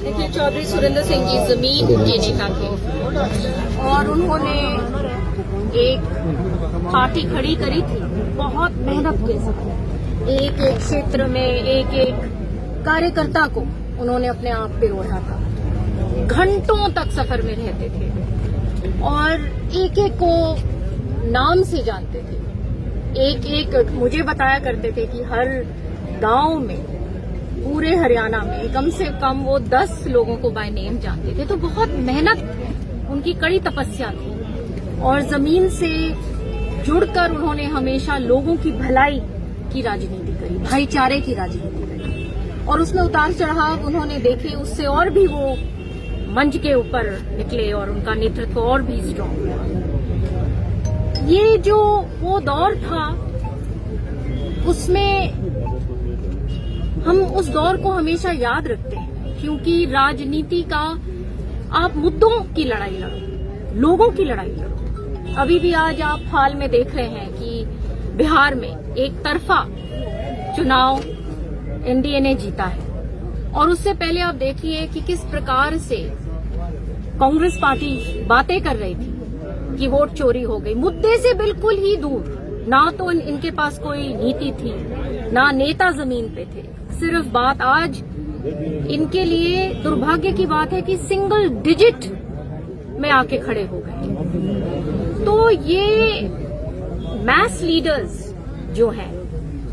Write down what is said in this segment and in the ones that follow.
देखिए, चौधरी सुरेंद्र सिंह जी जमीन जेनेका के, और उन्होंने एक पार्टी खड़ी करी थी बहुत मेहनत के साथ। एक एक क्षेत्र में एक एक कार्यकर्ता को उन्होंने अपने आप पे रोढ़ा था। घंटों तक सफर में रहते थे और एक एक को नाम से जानते थे। एक एक मुझे बताया करते थे कि हर गांव में, पूरे हरियाणा में कम से कम वो 10 लोगों को बाय नेम जानते थे। तो बहुत मेहनत, उनकी कड़ी तपस्या थी और जमीन से जुड़कर उन्होंने हमेशा लोगों की भलाई की राजनीति करी, भाईचारे की राजनीति करी, और उसमें उतार चढ़ाव उन्होंने देखे। उससे और भी वो मंच के ऊपर निकले और उनका नेतृत्व और भी स्ट्रांग हुआ। ये जो वो दौर था, उसमें हम उस दौर को हमेशा याद रखते हैं, क्योंकि राजनीति का आप मुद्दों की लड़ाई लड़ो, लोगों की लड़ाई लड़ो। अभी भी आज आप हाल में देख रहे हैं कि बिहार में एक तरफा चुनाव एनडीए ने जीता है, और उससे पहले आप देखिए कि किस प्रकार से कांग्रेस पार्टी बातें कर रही थी कि वोट चोरी हो गई, मुद्दे से बिल्कुल ही दूर। ना तो इनके पास कोई नीति थी, ना नेता जमीन पे थे। सिर्फ बात आज इनके लिए दुर्भाग्य की बात है कि सिंगल डिजिट में आके खड़े हो गए। तो ये मैस लीडर्स जो हैं,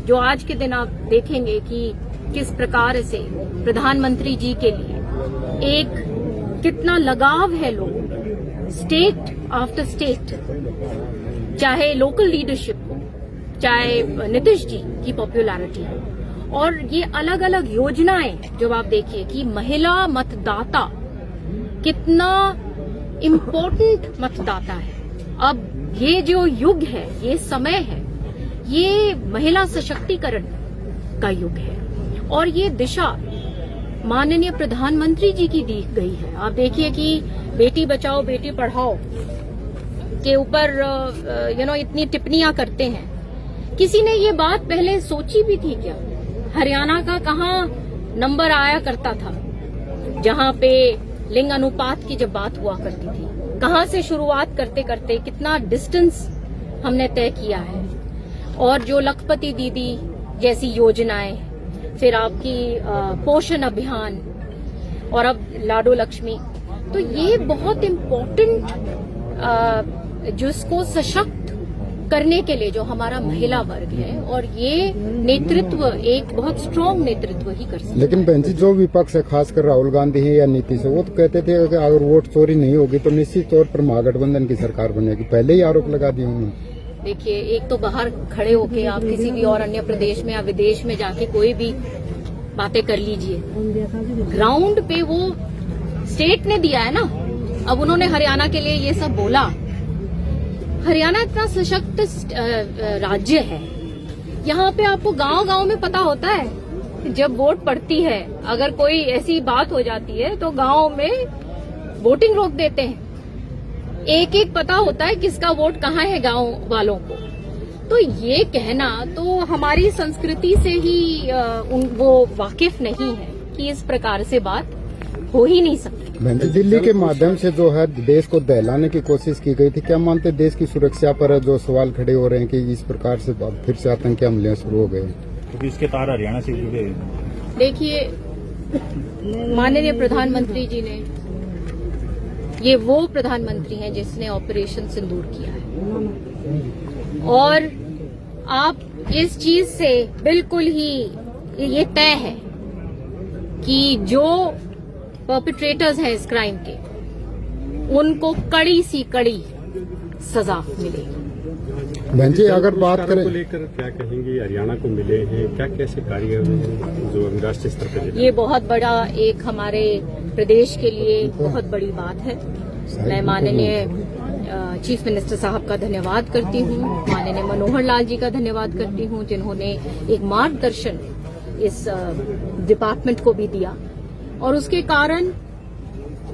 जो आज के दिन आप देखेंगे कि किस प्रकार से प्रधानमंत्री जी के लिए एक कितना लगाव है लोगों, स्टेट आफ्टर स्टेट, चाहे लोकल लीडरशिप हो, चाहे नीतीश जी की पॉपुलैरिटी हो, और ये अलग अलग योजनाएं जब आप देखिए कि महिला मतदाता कितना इम्पोर्टेंट मतदाता है। अब ये जो युग है, ये समय है, ये महिला सशक्तिकरण का युग है, और ये दिशा माननीय प्रधानमंत्री जी की दी गई है। आप देखिए कि बेटी बचाओ बेटी पढ़ाओ के ऊपर इतनी टिप्पणियां करते हैं। किसी ने ये बात पहले सोची भी थी क्या? हरियाणा का कहाँ नंबर आया करता था जहां पे लिंग अनुपात की जब बात हुआ करती थी? कहां से शुरुआत करते करते कितना डिस्टेंस हमने तय किया है। और जो लखपति दीदी जैसी योजनाएं, फिर आपकी पोषण अभियान, और अब लाडो लक्ष्मी, तो ये बहुत इम्पोर्टेंट जिसको सशक्त करने के लिए जो हमारा महिला वर्ग है, और ये नेतृत्व एक बहुत स्ट्रांग नेतृत्व ही कर सकता है। लेकिन बहन जी, जो विपक्ष है, खासकर राहुल गांधी है या नीतीश है, वो तो कहते थे कि अगर वोट चोरी नहीं होगी तो निश्चित तौर पर महागठबंधन की सरकार बनेगी। पहले ही आरोप लगा दिए उन्होंने। देखिए, एक तो बाहर खड़े होके आप किसी भी और अन्य प्रदेश में या विदेश में जाके कोई भी बातें कर लीजिए, ग्राउंड पे वो स्टेट ने दिया है ना। अब उन्होंने हरियाणा के लिए ये सब बोला। हरियाणा इतना सशक्त राज्य है, यहाँ पे आपको गांव-गांव में पता होता है जब वोट पड़ती है, अगर कोई ऐसी बात हो जाती है तो गांव में वोटिंग रोक देते हैं। एक एक पता होता है किसका वोट कहाँ है गांव वालों को। तो ये कहना तो हमारी संस्कृति से ही वो वाकिफ नहीं है कि इस प्रकार से बात हो ही नहीं सकती। दिल्ली के माध्यम से जो है देश को दहलाने की कोशिश की गई थी। क्या मानते देश की सुरक्षा पर जो सवाल खड़े हो रहे हैं कि इस प्रकार से फिर से आतंकी हमले शुरू हो गए, क्योंकि इसके तार हरियाणा से जुड़े हैं। देखिए, माननीय प्रधानमंत्री जी ने, ये वो प्रधानमंत्री हैं जिसने ऑपरेशन सिंदूर किया है, और आप इस चीज से बिल्कुल ही ये तय है कि जो परपिट्रेटर्स हैं इस क्राइम के, उनको कड़ी सी कड़ी सजा मिलेगी। बहन जी, अगर बात करें, लेकर क्या कहेंगे? हरियाणा को मिले हैं, क्या कैसे कार्य जो राष्ट्रीय स्तर पर? ये बहुत बड़ा एक हमारे प्रदेश के लिए बहुत बड़ी बात है। मैं माननीय चीफ मिनिस्टर साहब का धन्यवाद करती हूँ, माननीय मनोहर लाल जी का धन्यवाद करती हूँ, जिन्होंने एक मार्गदर्शन इस डिपार्टमेंट को भी दिया, और उसके कारण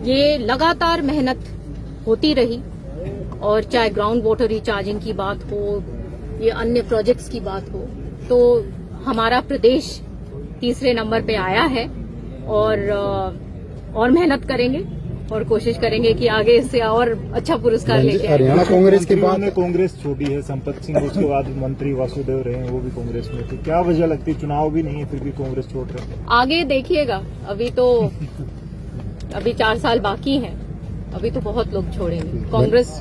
ये लगातार मेहनत होती रही। और चाहे ग्राउंड वाटर रिचार्जिंग की बात हो, ये अन्य प्रोजेक्ट्स की बात हो, तो हमारा प्रदेश तीसरे नंबर पे आया है। और और मेहनत करेंगे और कोशिश करेंगे कि आगे इससे और अच्छा पुरस्कार लेके आए। हरियाणा कांग्रेस की बात ने कांग्रेस छोड़ी है, संपत सिंह उसके बाद मंत्री वासुदेव रहे हैं, वो भी कांग्रेस में थे। क्या वजह लगती है, चुनाव भी नहीं है फिर भी कांग्रेस छोड़ रहे हैं? आगे देखिएगा, अभी 4 साल बाकी हैं, अभी तो बहुत लोग छोड़ेंगे, कांग्रेस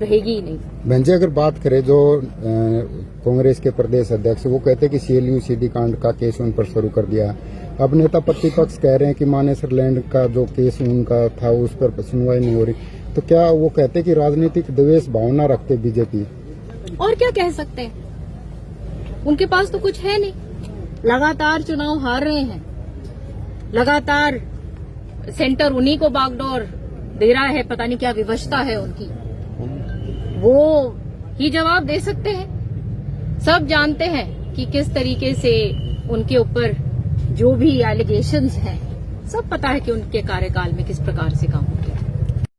रहेगी ही नहीं। बहन जी, अगर बात करें जो कांग्रेस के प्रदेश अध्यक्ष, वो कहते हैं कि सीएलयू सीडी कांड का केस उन पर शुरू कर दिया। अब नेता प्रतिपक्ष कह रहे हैं कि मानेसर लैंड का जो केस उनका था उस पर सुनवाई नहीं हो रही, तो क्या वो कहते हैं कि राजनीतिक द्वेष भावना रखते बीजेपी? और क्या कह सकते हैं, उनके पास तो कुछ है नहीं, लगातार चुनाव हार रहे हैं, लगातार सेंटर उन्हीं को बागडोर दे रहा है, पता नहीं क्या विवशता है उनकी, वो ही जवाब दे सकते हैं। सब जानते हैं कि किस तरीके से उनके ऊपर जो भी एलिगेशंस हैं, सब पता है कि उनके कार्यकाल में किस प्रकार से काम